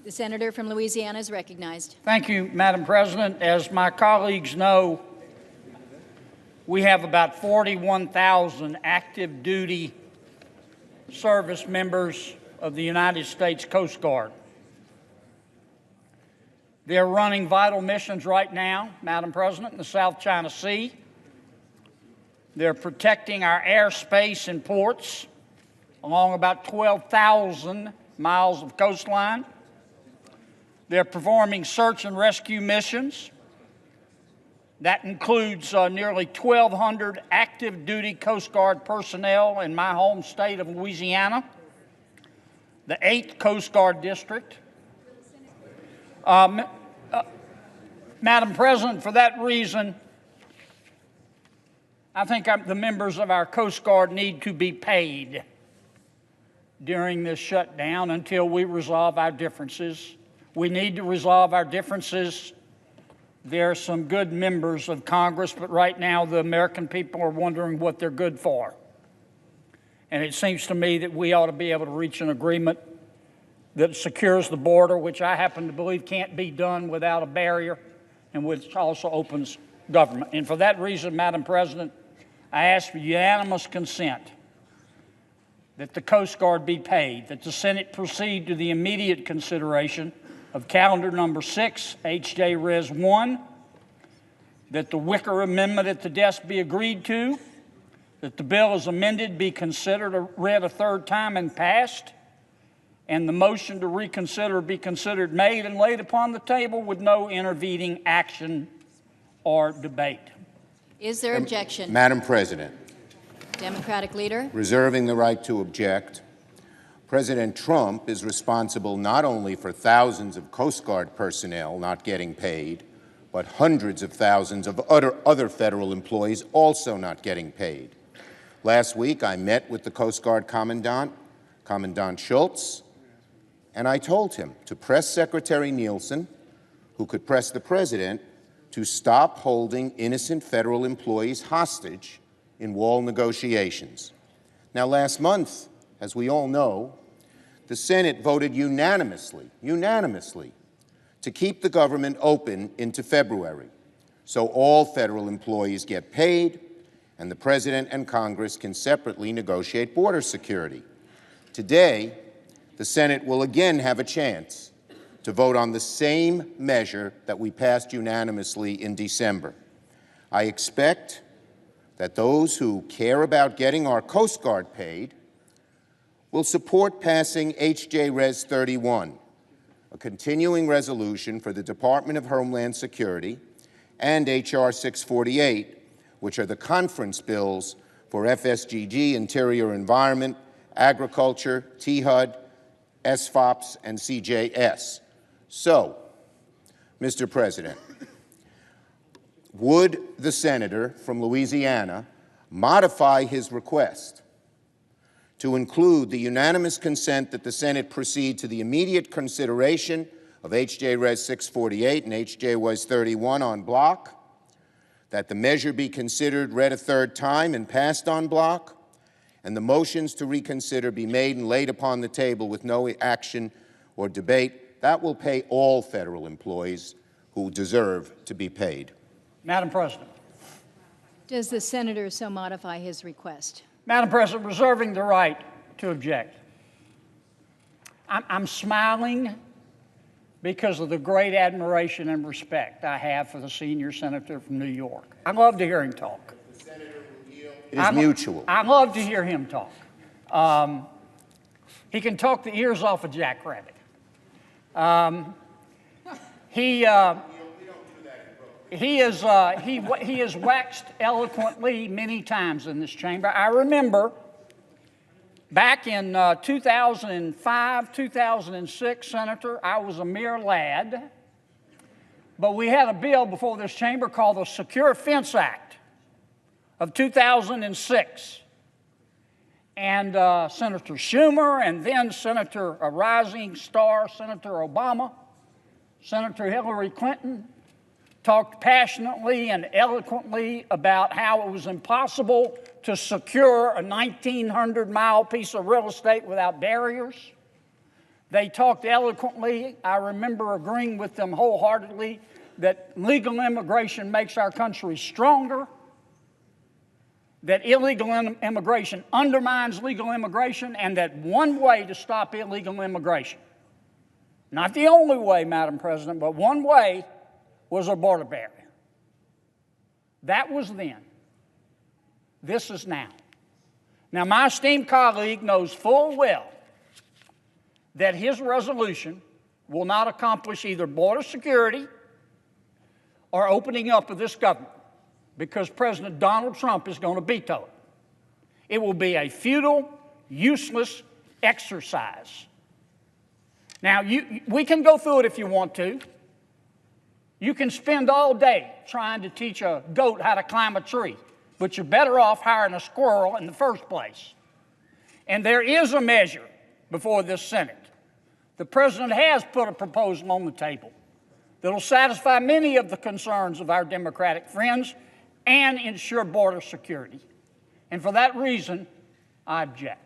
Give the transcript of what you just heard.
The senator from Louisiana is recognized. Thank you, Madam President. As my colleagues know, we have about 41,000 active duty service members of the United States Coast Guard. They're running vital missions right now, Madam President, in the South China Sea. They're protecting our airspace and ports along about 12,000 miles of coastline. They're performing search and rescue missions. That includes nearly 1,200 active duty Coast Guard personnel in my home state of Louisiana, the 8th Coast Guard District. Madam President, for that reason, I think the members of our Coast Guard need to be paid during this shutdown until we resolve our differences. We need to resolve our differences. There are some good members of Congress, but right now the American people are wondering what they're good for. And it seems to me that we ought to be able to reach an agreement that secures the border, which I happen to believe can't be done without a barrier, and which also opens government. And for that reason, Madam President, I ask for unanimous consent that the Coast Guard be paid, that the Senate proceed to the immediate consideration of calendar number 6, H.J. Res. 1, that the Wicker Amendment at the desk be agreed to, that the bill as amended be considered read a third time and passed, and the motion to reconsider be considered made and laid upon the table with no intervening action or debate. Is there objection? Madam President. Democratic leader. Reserving the right to object. President Trump is responsible not only for thousands of Coast Guard personnel not getting paid, but hundreds of thousands of other federal employees also not getting paid. Last week, I met with the Coast Guard Commandant, Commandant Schultz, and I told him to press Secretary Nielsen, who could press the President, to stop holding innocent federal employees hostage in wall negotiations. Now, last month, as we all know, the Senate voted unanimously to keep the government open into February, so all federal employees get paid and the President and Congress can separately negotiate border security. Today, the Senate will again have a chance to vote on the same measure that we passed unanimously in December. I expect that those who care about getting our Coast Guard paid will support passing H.J. Res. 31, a continuing resolution for the Department of Homeland Security, and H.R. 648, which are the conference bills for FSGG, Interior Environment, Agriculture, THUD, SFOPS, and CJS. So, Mr. President, would the senator from Louisiana modify his request to include the unanimous consent that the Senate proceed to the immediate consideration of H.J. Res. 648 and H.J. Res. 31 en bloc, that the measure be considered read a third time and passed en bloc, and the motions to reconsider be made and laid upon the table with no action or debate? That will pay all federal employees who deserve to be paid. Madam President. Does the senator so modify his request? Madam President, reserving the right to object. I'm smiling because of the great admiration and respect I have for the senior senator from New York. I love to hear him talk. The senator will yield. It is mutual. I love to hear him talk. He can talk the ears off a jackrabbit. He has waxed eloquently many times in this chamber. I remember back in 2005, 2006, Senator, I was a mere lad, but we had a bill before this chamber called the Secure Fence Act of 2006. And Senator Schumer and then Senator, a rising star, Senator Obama, Senator Hillary Clinton, talked passionately and eloquently about how it was impossible to secure a 1,900-mile piece of real estate without barriers, They talked eloquently. I remember agreeing with them wholeheartedly that legal immigration makes our country stronger, that illegal immigration undermines legal immigration, and that one way to stop illegal immigration, not the only way, Madam President, but one way, was a border barrier. That was then. This is now. Now, my esteemed colleague knows full well that his resolution will not accomplish either border security or opening up of this government, because President Donald Trump is going to veto it. It will be a futile, useless exercise. Now, we can go through it if you want to. You can spend all day trying to teach a goat how to climb a tree, but you're better off hiring a squirrel in the first place. And there is a measure before this Senate. The President has put a proposal on the table that will satisfy many of the concerns of our Democratic friends and ensure border security. And for that reason, I object.